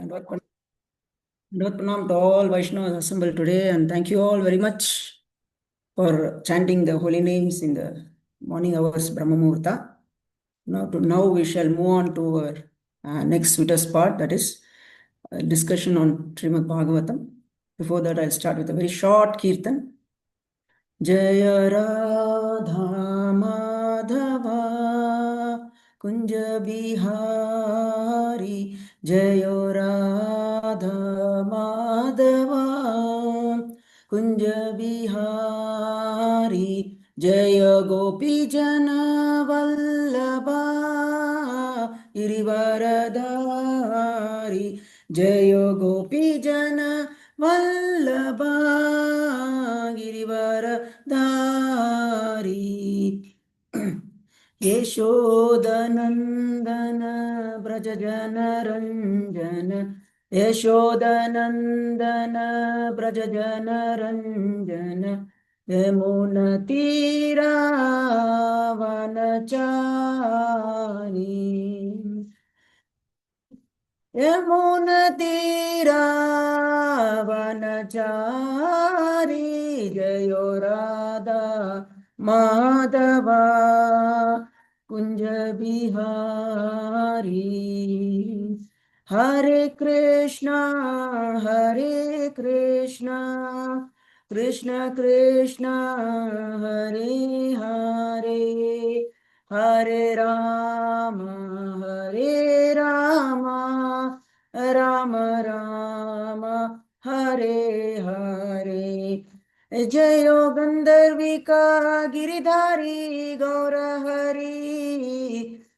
Dandavad Pranam to all Vaishnavas assembled today, and thank you all very much for chanting the holy names in the morning hours Brahma Muhurta. Now we shall move on to our next sweetest part, that is discussion on Srimad Bhagavatam. Before that, I'll start with a very short kirtan. Jaya Radha Madhava Kunja Bihari Jaya Radha Madhava Kunja Bihari Jaya Gopi Jana Vallabha Girivaradhari Jaya Gopi Jana Vallabha Girivaradhari Yeshodanandana Brajajana Ranjana Yeshodanandana Brajajana Ranjana Yamuna Tira Vanachari Yamuna Tira Vanachari Jayo Radha Madhava Kunja Bihari Hare Krishna Krishna Krishna Hare Hare Hare Rama Rama Rama Hare Hare Jayo Gandharvika Giridhari Gaurahari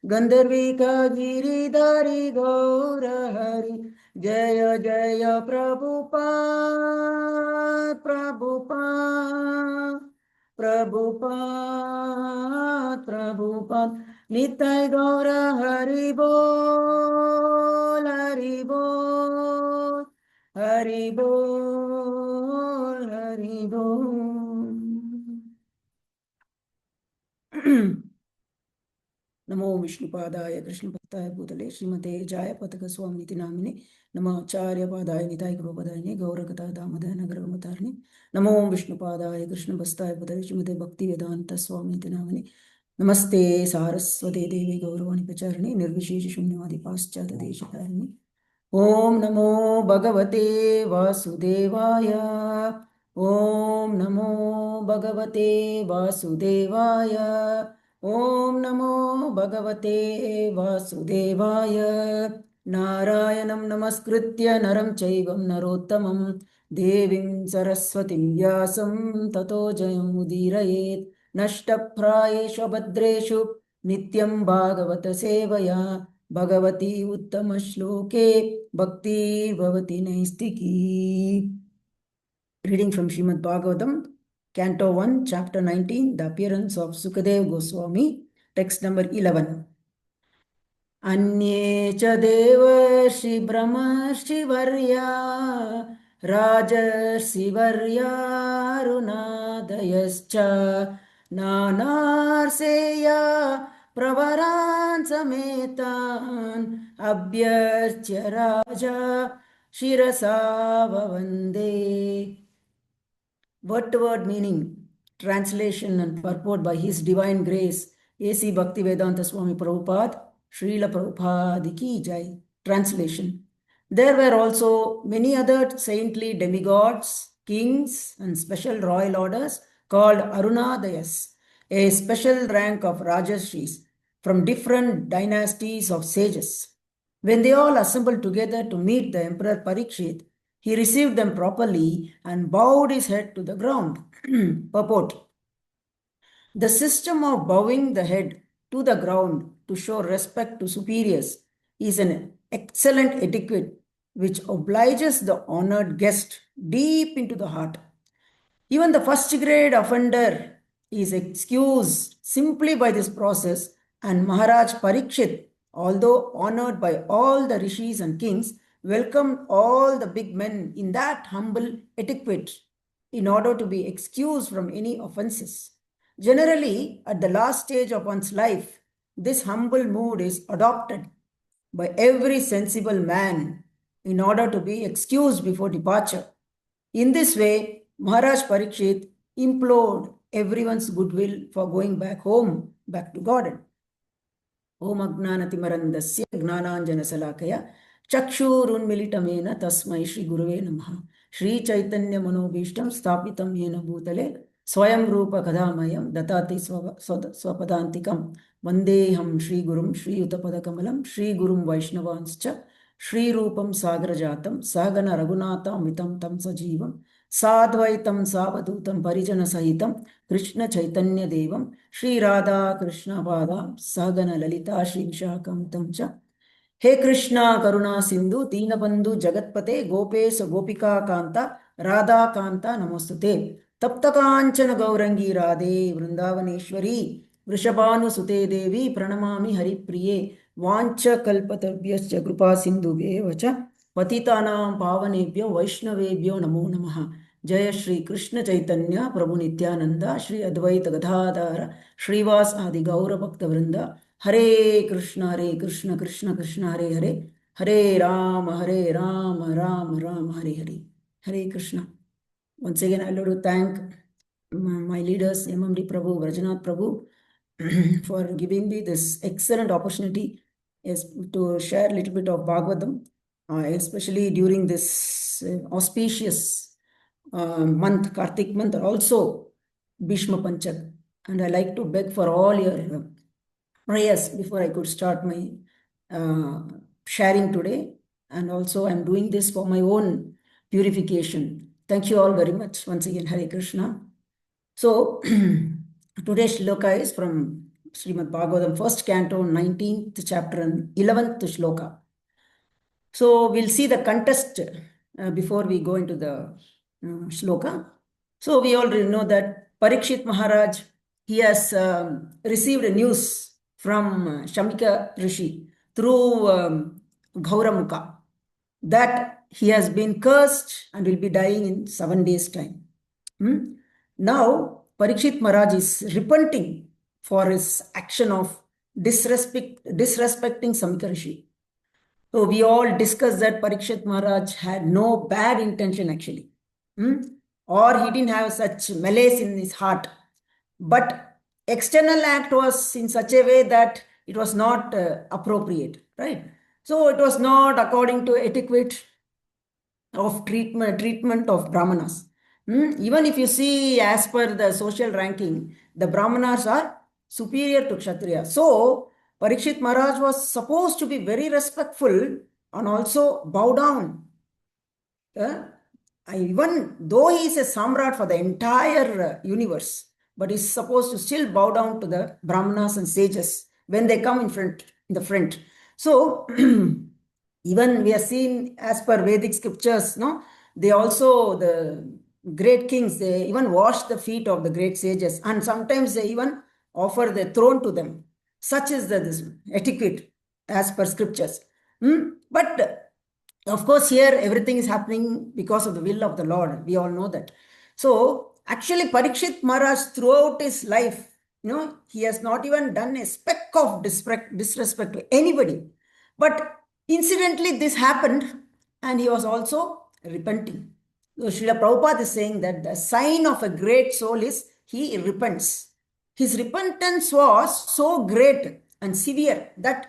Gandharvika Giridhari Gaurahari Jaya Jaya Prabhupada Prabhupada Nitai Gaura Haribol Namo Vishnupadaya Krishna Bhaktaya Bhutale Srimate Jaya Pataka Swamiti Namine Namo Acharya Padaya Nitai Gurupadaine Gaurakata Damadaya Nagaramatarne Namo Vishnupadaya Krishna Bhaktaya Bhutale Srimate Bhakti Vedanta Swamiti Namine Namaste Saraswate Devi Gauravani Pacharne Nirvishesh Shunyavadi Paschata Deshakarne Om Namo Bhagavate Vasudevaya Om Namo Bhagavate Vasudevaya Om Namo Bhagavate Vasudevaya Narayanam Namaskritya Naram Chaivam Narottamam Devim Saraswatim Vyasam Tato Jayam Udirayet Nashtaprayeshu Bhadreshu Nityam Bhagavata Sevaya Bhagavati Uttama Shloke Bhakti Bhavati Naistiki. Reading from Srimad Bhagavatam, Canto 1, Chapter 19, The Appearance of Sukadev Goswami, text number 11. Anye cha devarshi brahmarshi varya rajarshi varya runadayascha nanarseya pravaran sametan abhyarchya raja shirasa vavande. Word to word meaning, translation and purport by His Divine Grace, A.C. Bhaktivedanta Swami Prabhupada, Srila Prabhupada Ki Jai. Translation. There were also many other saintly demigods, kings, and special royal orders called Arunadayas, a special rank of Rajarshis from different dynasties of sages. When they all assembled together to meet the Emperor Parikshit, he received them properly and bowed his head to the ground. Purport. The system of bowing the head to the ground to show respect to superiors is an excellent etiquette which obliges the honored guest deep into the heart. Even the first grade offender is excused simply by this process, and Maharaj Parikshit, although honored by all the rishis and kings, welcomed all the big men in that humble etiquette in order to be excused from any offenses. Generally, at the last stage of one's life, this humble mood is adopted by every sensible man in order to be excused before departure. In this way, Maharaj Parikshit implored everyone's goodwill for going back home, back to garden. Om Agnanatimarandasya Gnananjana Chakshurunmilitamena Tasmai Shri Guruve Namaha. Shri Chaitanya Manobhishtam Stapitam Yena Bhutale Swayam Rupa Kadamayam Datati Swapadantikam Vandeham Shri Gurum Shri Utapadakamalam Shri Gurum Vaishnavanscha Shri Rupam Sagrajatam Sagana Raghunatha Amitam Tam Sajivam Sadvaitam Savadutam Parijana Sahitam Krishna Chaitanya Devam Shri Radha Krishna Pada Sagana Lalita Shri Vishakam Tamcha He Krishna Karuna Sindhu Deenabandhu Jagatpate Gopesa Gopika Kanta Radha Kanta Namostute Taptakanchana Gaurangi Radhe Vrindavaneshwari Vrishabhanu Sute Devi Pranamami Hari Priye Vancha Kalpatabhyascha Krupa Sindhu Vacha Patitanam Pavanebhyo Vaishnavebhyo Namo Namaha Jaya Shri Krishna Chaitanya Prabhu Nityananda Shri Advaita Gadadhara Shrivas Adi Gaura Bhakta Vrinda Hare Krishna Krishna Krishna Hare Hare Hare Rama Rama Rama Hare Hare Hare Krishna. Once again, I would like to thank my leaders, MMD Prabhu, Vrajanath Prabhu, for giving me this excellent opportunity to share a little bit of Bhagavatam, especially during this auspicious month, Kartik month, also Bhishma Panchak. And I like to beg for all your prayers before I could start my sharing today. And also I'm doing this for my own purification. Thank you all very much. Once again, Hare Krishna. So today's shloka is from Srimad Bhagavatam, first canto, 19th chapter and 11th shloka. So we'll see the context before we go into the shloka. So we already know that Parikshit Maharaj, he has received a news from Shamika Rishi through Gauramukha that he has been cursed and will be dying in 7 days' time. Now, Parikshit Maharaj is repenting for his action of disrespecting Shamika Rishi. So we all discussed that Parikshit Maharaj had no bad intention actually. Or he didn't have such malice in his heart. But external act was in such a way that it was not appropriate, right? So it was not according to etiquette of treatment of Brahmanas. Even if you see as per the social ranking, the Brahmanas are superior to Kshatriya. So Parikshit Maharaj was supposed to be very respectful and also bow down. Even though he is a Samrat for the entire universe, but he's supposed to still bow down to the Brahmanas and sages when they come in the front. So even we have seen as per Vedic scriptures, they also, the great kings, they even wash the feet of the great sages, and sometimes they even offer the throne to them. Such is this etiquette as per scriptures. But of course, here everything is happening because of the will of the Lord. We all know that. So actually, Parikshit Maharaj throughout his life, he has not even done a speck of disrespect to anybody. But incidentally, this happened, and he was also repenting. So Srila Prabhupada is saying that the sign of a great soul is he repents. His repentance was so great and severe that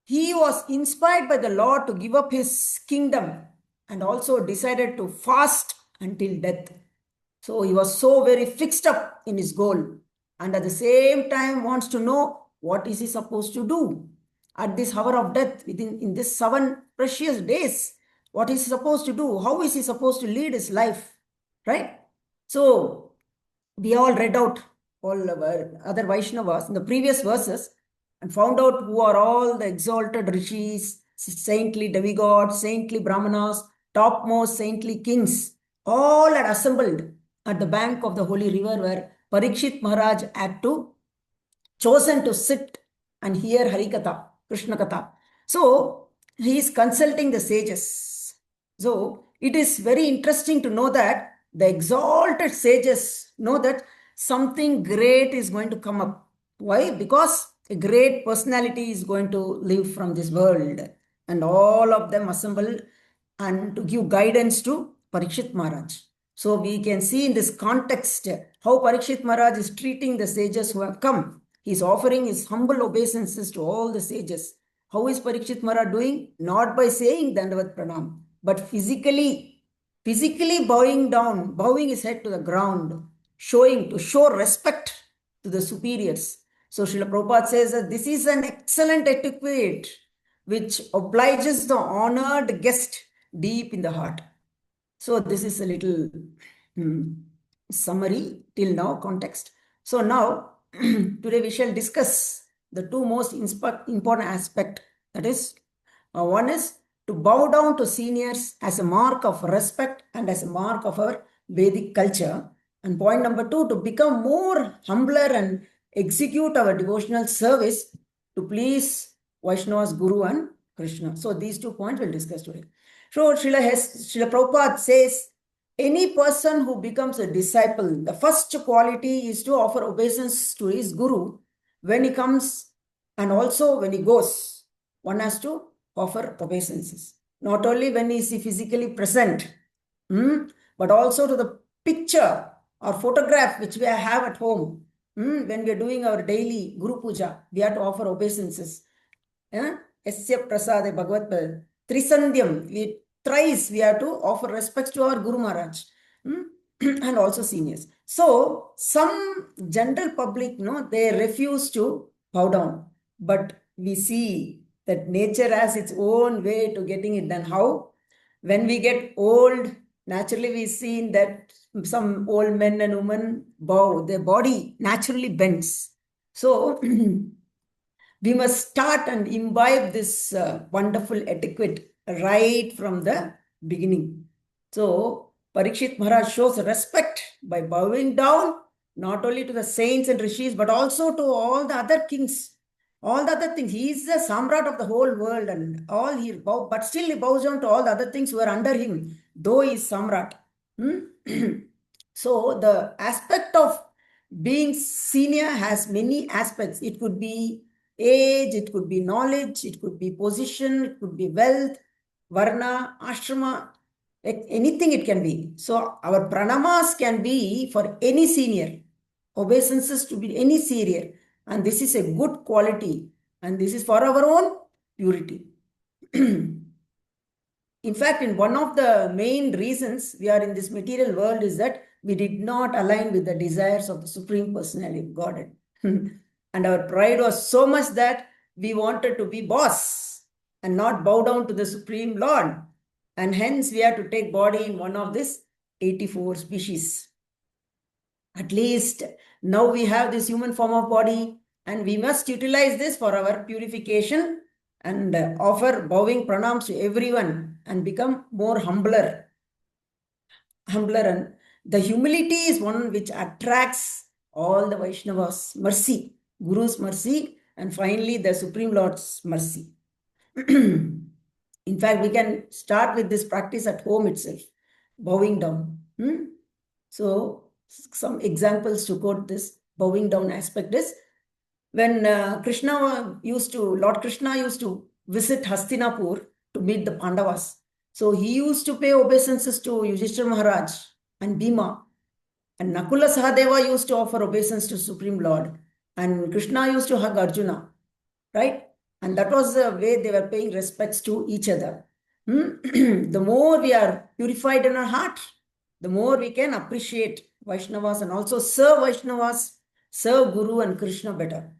he was inspired by the Lord to give up his kingdom and also decided to fast until death. So he was so very fixed up in his goal, and at the same time wants to know what is he supposed to do at this hour of death, in this 7 precious days. What is he supposed to do? How is he supposed to lead his life? Right? So we all read out all our other Vaishnavas in the previous verses and found out who are all the exalted rishis, saintly demigods, saintly brahmanas, topmost saintly kings, all had assembled at the bank of the holy river where Parikshit Maharaj had chosen to sit and hear Harikatha, Krishna Katha. So he is consulting the sages. So it is very interesting to know that the exalted sages know that something great is going to come up. Why? Because a great personality is going to live from this world, and all of them assemble and to give guidance to Parikshit Maharaj. So we can see in this context how Parikshit Maharaj is treating the sages who have come. He's offering his humble obeisances to all the sages. How is Parikshit Maharaj doing? Not by saying Dandavat Pranam, but physically bowing down, bowing his head to the ground, to show respect to the superiors. So Srila Prabhupada says that this is an excellent etiquette which obliges the honored guest deep in the heart. So this is a little summary till now context. So now today we shall discuss the two most important aspect. That is, one is to bow down to seniors as a mark of respect and as a mark of our Vedic culture. And point number two, to become more humbler and execute our devotional service to please Vaishnavas, Guru and Krishna. So these 2 points we'll discuss today. So Srila Prabhupada says, any person who becomes a disciple, the first quality is to offer obeisance to his Guru when he comes and also when he goes. One has to offer obeisances. Not only when he is physically present, but also to the picture or photograph which we have at home. When we are doing our daily Guru Puja, we have to offer obeisances. Esya Prasade Bhagavat Trisandyam. Thrice we have to offer respects to our Guru Maharaj and also seniors. So some general public, they refuse to bow down. But we see that nature has its own way to getting it done. How? When we get old, naturally we see that some old men and women bow. Their body naturally bends. So we must start and imbibe this wonderful etiquette right from the beginning. So Parikshit Maharaj shows respect by bowing down not only to the saints and rishis, but also to all the other kings, all the other things. He is the Samrat of the whole world and all he bow, but still he bows down to all the other things who are under him, though he is Samrat. So the aspect of being senior has many aspects. It could be age, it could be knowledge, it could be position, it could be wealth, varna, ashrama, anything it can be. So our pranamas can be for any senior, obeisances to be any senior, and this is a good quality, and this is for our own purity. In fact, in one of the main reasons we are in this material world is that we did not align with the desires of the Supreme Personality of Godhead. And our pride was so much that we wanted to be boss and not bow down to the Supreme Lord. And hence we have to take body in one of these 84 species. At least now we have this human form of body and we must utilize this for our purification and offer bowing pranams to everyone and become more humbler. And the humility is one which attracts all the Vaishnavas' mercy, Guru's mercy, and finally the Supreme Lord's mercy. In fact, we can start with this practice at home itself, bowing down. So some examples to quote this bowing down aspect is when Lord Krishna used to visit Hastinapur to meet the Pandavas. So he used to pay obeisances to Yudhishthira Maharaj and Bhima. And Nakula Sahadeva used to offer obeisance to Supreme Lord. And Krishna used to hug Arjuna. Right? And that was the way they were paying respects to each other. The more we are purified in our heart, the more we can appreciate Vaishnavas and also serve Vaishnavas, serve Guru and Krishna better.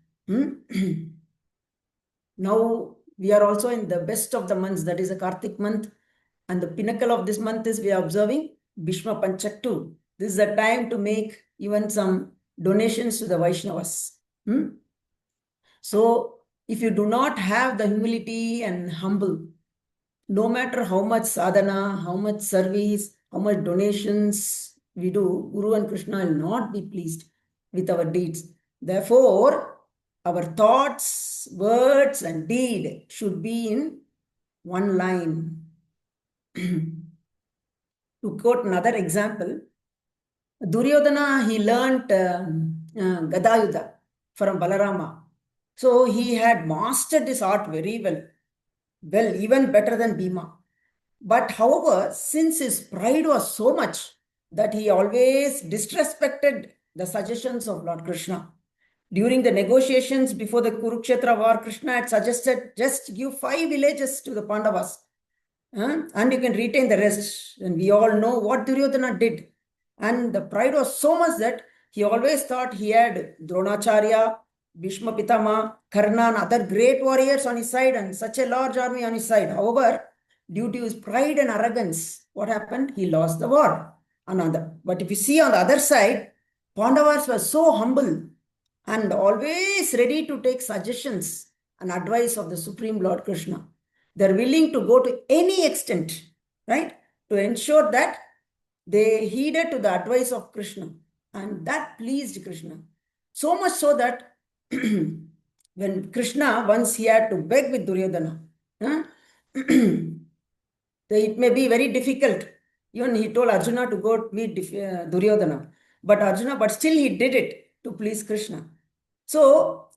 Now we are also in the best of the months, that is a Kartik month. And the pinnacle of this month is we are observing Bhishma Panchak too. This is the time to make even some donations to the Vaishnavas. So if you do not have the humility and humble, no matter how much sadhana, how much service, how much donations we do, Guru and Krishna will not be pleased with our deeds. Therefore, our thoughts, words, and deed should be in one line. To quote another example, Duryodhana, he learnt Gadayuddha from Balarama. So he had mastered this art very well, even better than Bhima. But however, since his pride was so much that he always disrespected the suggestions of Lord Krishna. During the negotiations before the Kurukshetra war, Krishna had suggested just give 5 villages to the Pandavas, and you can retain the rest. And we all know what Duryodhana did. And the pride was so much that he always thought he had Dronacharya, Bhishma Pitama, Karna, and other great warriors on his side and such a large army on his side. However, due to his pride and arrogance, what happened? He lost the war. But if you see on the other side, Pandavas were so humble and always ready to take suggestions and advice of the Supreme Lord Krishna. They're willing to go to any extent, right, to ensure that they heeded to the advice of Krishna. And that pleased Krishna. So much so that when Krishna, once he had to beg with Duryodhana, it may be very difficult. Even he told Arjuna to go meet Duryodhana. But still he did it to please Krishna. So,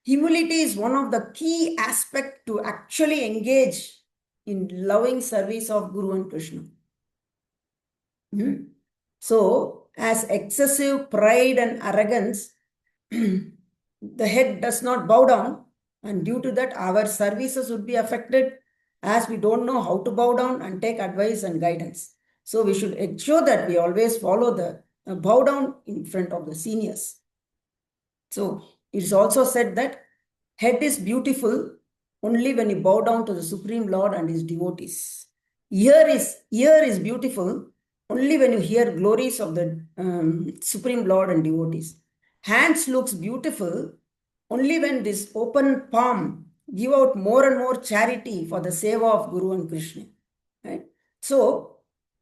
humility is one of the key aspects to actually engage in loving service of Guru and Krishna. So, as excessive pride and arrogance, the head does not bow down, and due to that, our services would be affected as we don't know how to bow down and take advice and guidance. So, we should ensure that we always follow the bow down in front of the seniors. So, it is also said that head is beautiful only when you bow down to the Supreme Lord and his devotees. Ear is beautiful only when you hear glories of the Supreme Lord and devotees. Hands looks beautiful only when this open palm give out more and more charity for the seva of Guru and Krishna. Right? So,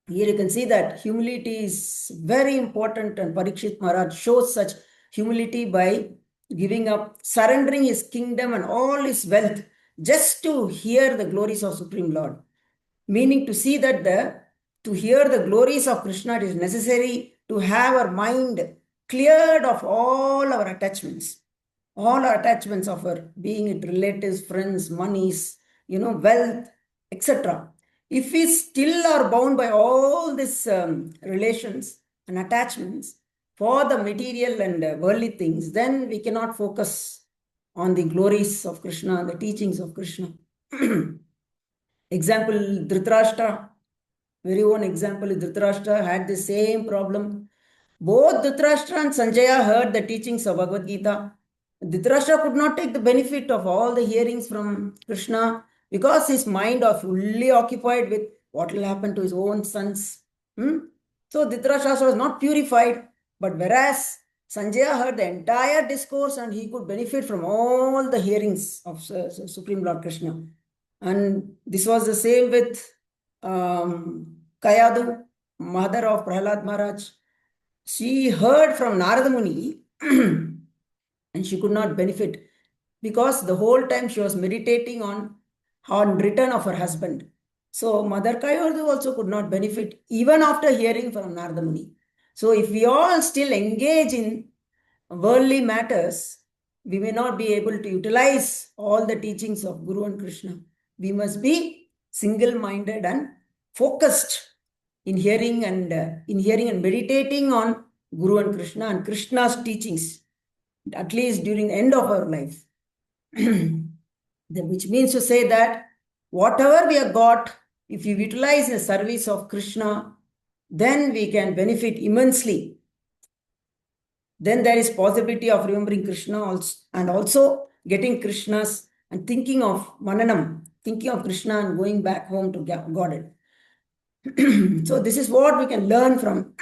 here you can see that humility is very important, and Parikshit Maharaj shows such humility by giving up, surrendering his kingdom and all his wealth just to hear the glories of Supreme Lord. Meaning to see that to hear the glories of Krishna, it is necessary to have our mind cleared of all our attachments. All our attachments of our being it relatives, friends, monies, wealth, etc. If we still are bound by all these relations and attachments for the material and worldly things, then we cannot focus on the glories of Krishna, the teachings of Krishna. Example, Dhritarashtra, very own example is Dhritarashtra had the same problem. Both Dhritarashtra and Sanjaya heard the teachings of Bhagavad Gita. Dhritarashtra could not take the benefit of all the hearings from Krishna because his mind was fully occupied with what will happen to his own sons. So Dhritarashtra was not purified, but whereas Sanjaya heard the entire discourse and he could benefit from all the hearings of Supreme Lord Krishna. And this was the same with Kayadu, mother of Prahlad Maharaj. She heard from Narada Muni and she could not benefit because the whole time she was meditating on return of her husband. So Mother Kayadu also could not benefit even after hearing from Narada Muni. So if we all still engage in worldly matters, we may not be able to utilize all the teachings of Guru and Krishna. We must be single-minded and focused in hearing and meditating on Guru and Krishna and Krishna's teachings, at least during the end of our life. Which means to say that whatever we have got, if we utilize the service of Krishna, then we can benefit immensely. Then there is possibility of remembering Krishna also, and also getting Krishna's and thinking of Mananam, thinking of Krishna and going back home to Godhead. So this is what we can learn from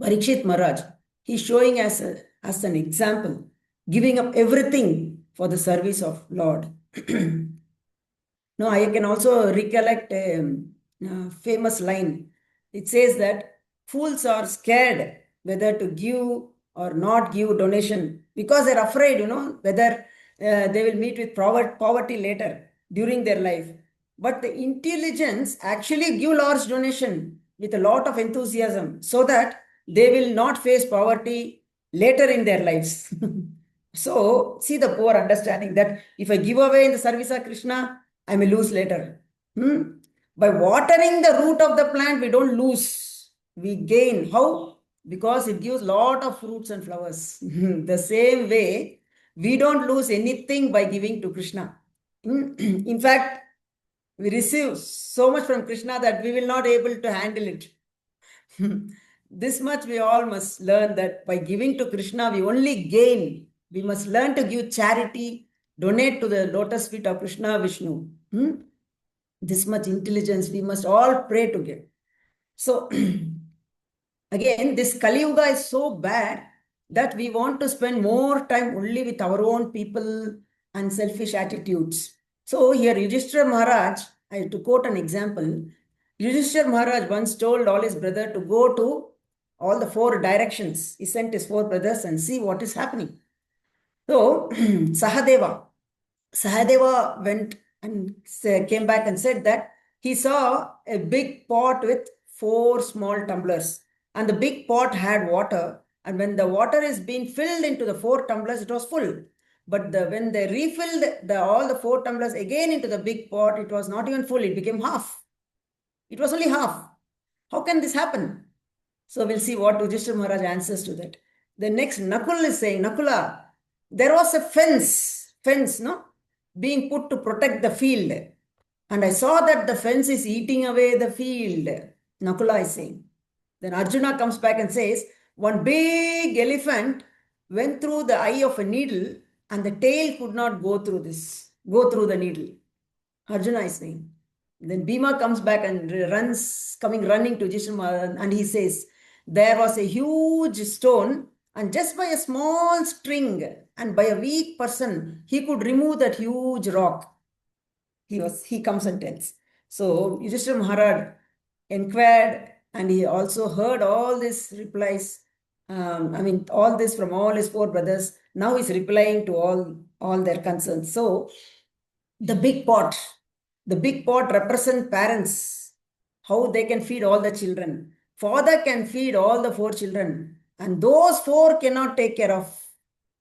Parikshit Maharaj. He's showing as an example, giving up everything for the service of Lord. Now I can also recollect a famous line. It says that fools are scared whether to give or not give donation because they're afraid, whether they will meet with poverty later during their life. But the intelligence actually give large donation with a lot of enthusiasm so that they will not face poverty later in their lives. So, see the poor understanding that if I give away in the service of Krishna, I may lose later. By watering the root of the plant, we don't lose, we gain. How? Because it gives lot of fruits and flowers. The same way, we don't lose anything by giving to Krishna. In fact, we receive so much from Krishna that we will not able to handle it. This much we all must learn, that by giving to Krishna, we only gain. We must learn to give charity, donate to the lotus feet of Krishna, Vishnu. This much intelligence we must all pray to get. So again, this Kali Yuga is so bad that we want to spend more time only with our own people and selfish attitudes. So here Yudhishthira Maharaj, to quote an example, Yudhishthira Maharaj once told all his brother to go to all the 4 directions. He sent his 4 brothers and see what is happening. So Sahadeva went and came back and said that he saw a big pot with 4 small tumblers, and the big pot had water, and when the water is being filled into the 4 tumblers, it was full. But when they refilled all the 4 tumblers again into the big pot, it was not even full, it became half. It was only half. How can this happen? So we'll see what Yudhishthira Maharaj answers to that. The next, Nakul is saying, Nakula, there was a fence, no, being put to protect the field. And I saw that the fence is eating away the field. Nakula is saying. Then Arjuna comes back and says, one big elephant went through the eye of a needle and the tail could not go through the needle. Arjuna is saying. Then Bhima comes back and running to Yudhishthira, and he says, there was a huge stone, and just by a small string and by a weak person, he could remove that huge rock. He comes and tells. So Yudhishthira Maharaj inquired, and he also heard all these replies. All this from all his 4 brothers. Now he's replying to all their concerns. So the big pot represents parents, how they can feed all the children. Father can feed all the 4 children, and those 4 cannot take care of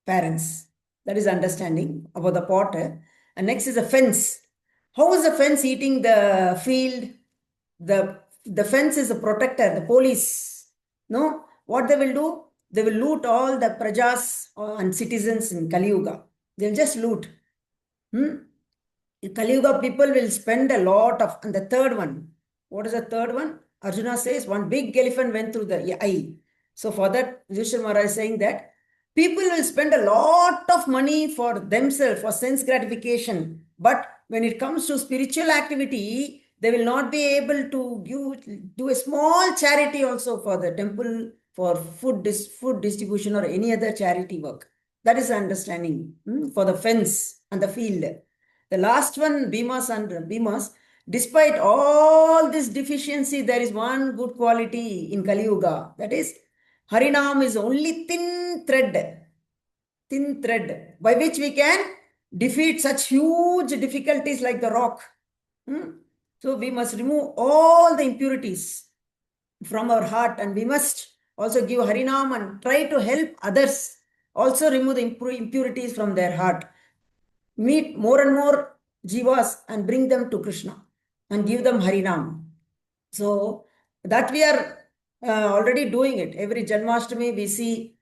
parents. That is understanding about the pot. And next is a fence. How is the fence eating the field? The fence is a protector, the police. No, what they will do? They will loot all the prajas and citizens in Kali Yuga. They'll just loot. Kali Yuga people will spend a lot of. And the third one, what is the third one? Arjuna says one big elephant went through the eye. So for that, Yudhishthira Maharaj is saying that people will spend a lot of money for themselves, for sense gratification. But when it comes to spiritual activity, they will not be able to do a small charity also for the temple, for food distribution or any other charity work. That is understanding for the fence and the field. The last one, Bhimas, despite all this deficiency, there is one good quality in Kali Yuga. That is, Harinam is only thin thread by which we can defeat such huge difficulties like the rock. So we must remove all the impurities from our heart, and we must also give Harinam and try to help others also remove the impurities from their heart. Meet more and more jivas and bring them to Krishna and give them Harinam. So that we are already doing it. Every Janmashtami we see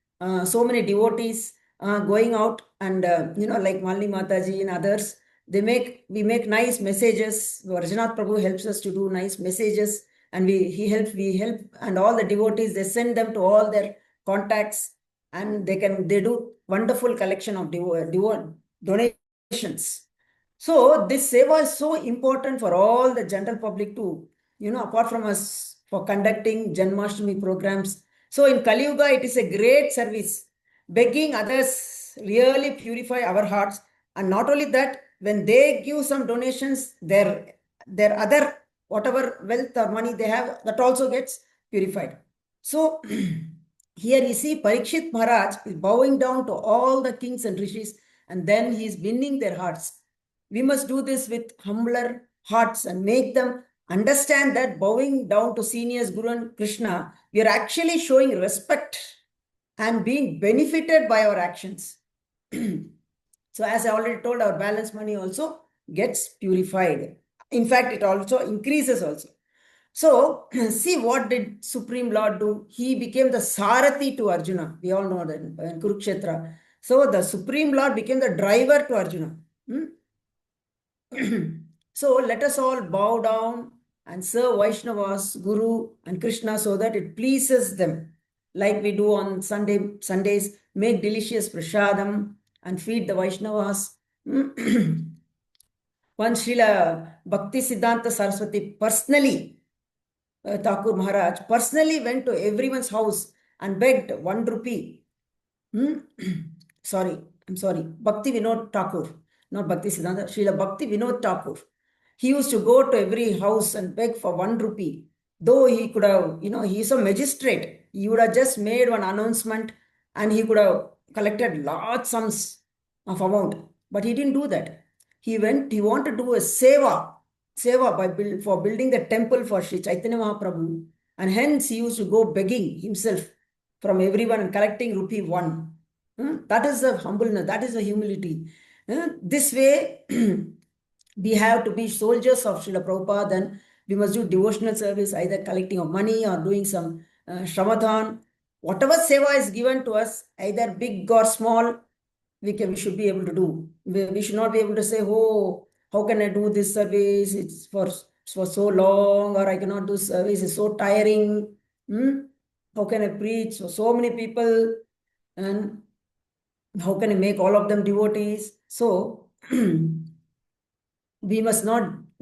so many devotees going out, and like Malini Mataji and others, we make nice messages. Rajanath Prabhu helps us to do nice messages, and we help, and all the devotees, they send them to all their contacts, and they do wonderful collection of donations. So this seva is so important for all the general public too, apart from us, for conducting Janmashtami programs. So in Kali Yuga, it is a great service. Begging others really purify our hearts. And not only that, when they give some donations, their other, whatever wealth or money they have, that also gets purified. So here you see Parikshit Maharaj is bowing down to all the kings and rishis, and then he is winning their hearts. We must do this with humbler hearts and make them understand that bowing down to seniors, Guru and Krishna, we are actually showing respect and being benefited by our actions. So as I already told, our balance money also gets purified. In fact, it also increases also. So, see what did Supreme Lord do? He became the Sarathi to Arjuna. We all know that in Kurukshetra. So, the Supreme Lord became the driver to Arjuna. So, let us all bow down and serve Vaishnavas, Guru and Krishna so that it pleases them. Like we do on Sundays, make delicious prasadam and feed the Vaishnavas. Once Srila Bhakti Siddhanta Saraswati personally, Thakur Maharaj personally went to everyone's house and begged 1 rupee. Sorry, I'm sorry. Bhakti Vinod Thakur, not Bhakti Siddhanta, Srila Bhakti Vinod Thakur. He used to go to every house and beg for 1 rupee. Though he could have, he's a magistrate. He would have just made one announcement and he could have collected large sums of amount. But he didn't do that. He wanted to do a seva for building the temple for Sri Chaitanya Mahaprabhu. And hence he used to go begging himself from everyone and collecting rupee 1. That is the humbleness, that is the humility. This way, we have to be soldiers of Srila Prabhupada, and we must do devotional service, either collecting of money or doing some shramadhan. Whatever seva is given to us, either big or small, we should be able to do. We should not be able to say, oh, how can I do this service? It's for so long, or I cannot do service, it's so tiring. How can I preach for so many people? And how can I make all of them devotees? So, we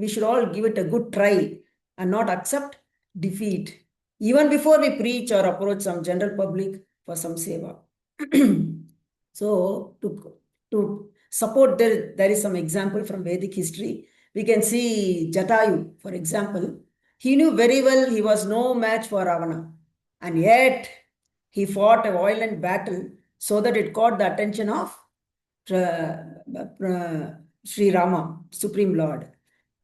should all give it a good try and not accept defeat, even before we preach or approach some general public for some seva. So, to support there is some example from Vedic history. We can see Jatayu, for example. He knew very well he was no match for Ravana, and yet he fought a violent battle so that it caught the attention of Sri Rama, Supreme Lord.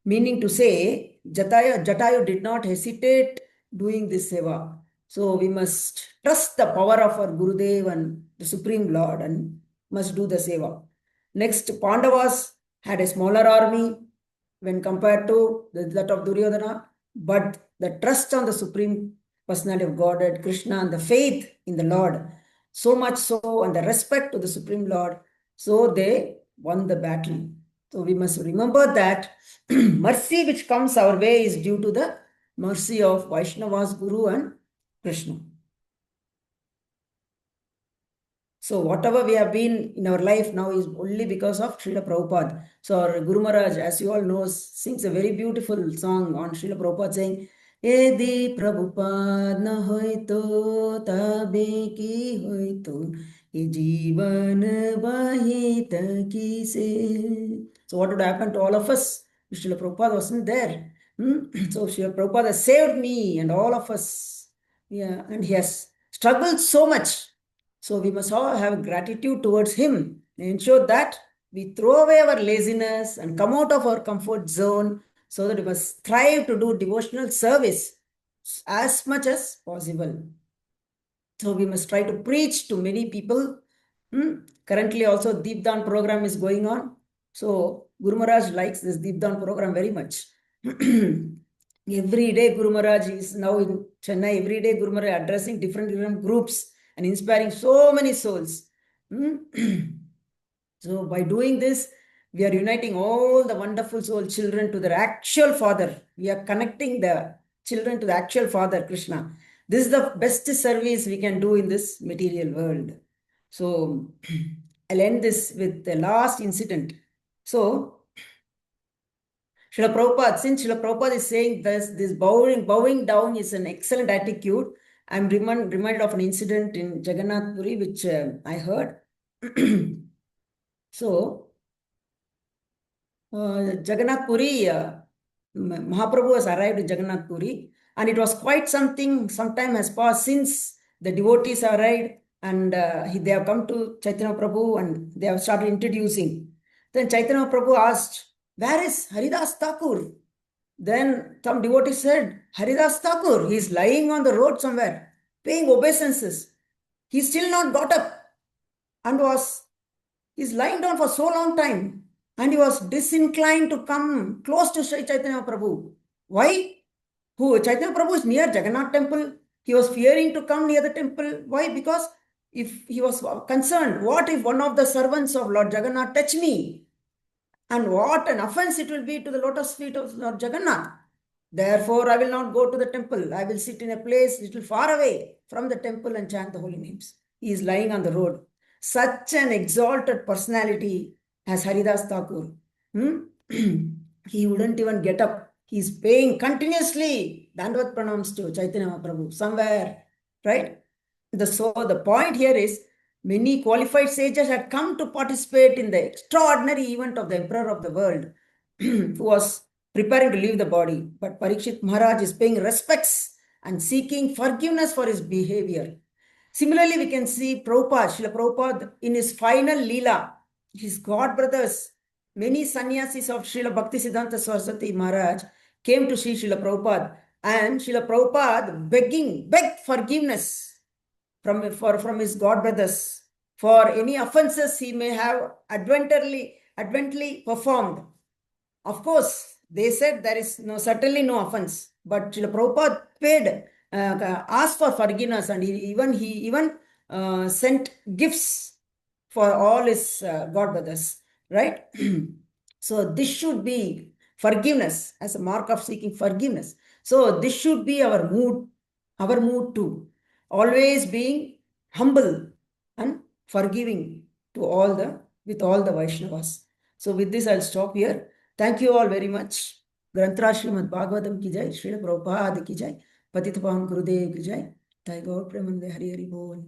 Meaning to say, Jatayu did not hesitate doing this seva. So we must trust the power of our Gurudev and the Supreme Lord and must do the seva. Next, Pandavas had a smaller army when compared to that of Duryodhana, but the trust on the Supreme Personality of Godhead, Krishna, and the faith in the Lord, so much so, and the respect to the Supreme Lord, so they won the battle. So we must remember that mercy which comes our way is due to the mercy of Vaishnavas, Guru and Krishna. So whatever we have been in our life now is only because of Srila Prabhupada. So our Guru Maharaj, as you all know, sings a very beautiful song on Srila Prabhupada saying, Yedi Prabhupada na hoito tabe ki hoito ye jeevan bahita ki se. So what would happen to all of us if Srila Prabhupada wasn't there? So Srila Prabhupada saved me and all of us. Yeah, and he has struggled so much. So we must all have gratitude towards him and ensure that we throw away our laziness and come out of our comfort zone so that we must strive to do devotional service as much as possible. So we must try to preach to many people. Currently also Deepdan program is going on. So Guru Maharaj likes this Deepdan program very much. Every day Guru Maharaj is now in Chennai. Every day Guru Maharaj addressing different groups and inspiring so many souls. So by doing this, we are uniting all the wonderful soul children to their actual father. We are connecting the children to the actual father, Krishna. This is the best service we can do in this material world. So I'll end this with the last incident. So Srila Prabhupada, since Srila Prabhupada is saying this bowing down is an excellent attitude, I'm reminded of an incident in Jagannath Puri, which I heard. So, Jagannath Puri, Mahaprabhu has arrived in Jagannath Puri, and it was quite something. Some time has passed since the devotees arrived, and they have come to Chaitanya Prabhu and they have started introducing. Then Chaitanya Prabhu asked, where is Haridas Thakur? Then some devotee said, Haridas Thakur, he is lying on the road somewhere, paying obeisances. He's still not got up and he's lying down for so long time. and he was disinclined to come close to Sri Chaitanya Prabhu. Why? Who Chaitanya Prabhu is near Jagannath temple. He was fearing to come near the temple. Why? Because if he was concerned, what if one of the servants of Lord Jagannath touch me? And what an offense it will be to the lotus feet of Lord Jagannath. Therefore, I will not go to the temple. I will sit in a place little far away from the temple and chant the holy names. He is lying on the road. Such an exalted personality as Haridas Thakur. He wouldn't even get up. He is paying continuously Dandvat pranams to Chaitanya Mahaprabhu somewhere, right? So the point here is many qualified sages had come to participate in the extraordinary event of the Emperor of the world who was preparing to leave the body. But Parikshit Maharaj is paying respects and seeking forgiveness for his behavior. Similarly, we can see Prabhupada, Srila Prabhupada, in his final Leela, his god brothers, many sannyasis of Srila Bhaktisiddhanta Saraswati Maharaj came to see Srila Prabhupada, and Srila Prabhupada begged forgiveness from his god brothers for any offenses he may have adventurely performed. Of course, they said there is certainly no offense, but Srila Prabhupada asked for forgiveness, and he even sent gifts for all his god brothers, right? So this should be forgiveness as a mark of seeking forgiveness. So this should be our mood too. Always being humble and forgiving to with all the Vaishnavas. So with this, I'll stop here. Thank you all very much. ग्रंथराज Shrimad Bhagavatam की जय, श्रील प्रभुपाद की जय, पतित पावन गुरुदेव की जय। जय गौर प्रेमनंदे, हरि हरि बोल।